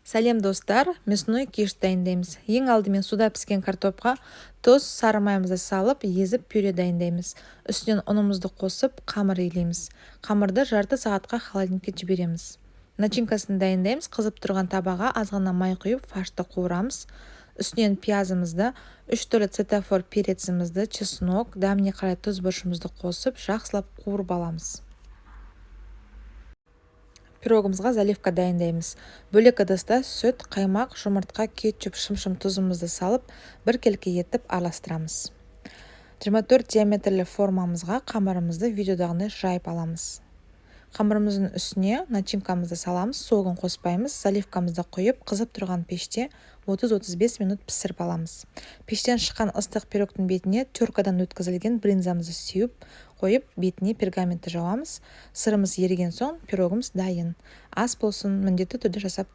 Сәлем достар, мясной киш дайындаймыз. Ең алдымен суда піскен картопқа тұз, сары майымызды салып, езіп пюре дайындаймыз. Үстінен ұнымызды қосып, қамыр илейміз. Қамырды жарты сағатқа холодильникке жібереміз. Начинкасын дайындаймыз. Қызып тұрған табаға азғана май құйып, фаршты қуырамыз. Үстінен пиязымызды, 3 түрлі цветофор перецімізді, чеснок, дәміне қарай тұз бұрышымызды қосып, жақсылап қуырып аламыз. Пирогымызға заливка дайындаймыз. Бөлек ыдыста сүт, қаймақ, жұмыртқа, кетчуп, шымшым тұзымызды салып, біркелкі етіп араластырамыз. 24 диаметрлі формамызға қамырымызды видеодағыны жайып аламыз. Қамырымыздың үстіне начинкамызды саламыз, соғын қоспаймыз, заливкамызды құйып, қызып тұрған пеште 30-35 минут пісіріп аламыз. Пештен шыққан ыстық пирогтың бетіне теркадан өткізілген брынзамызды сеуіп қойып, бетіне пергаментті жауамыз. Сырымыз еріген соң пирогымыз дайын. Ас болсын, міндетті түрде жасап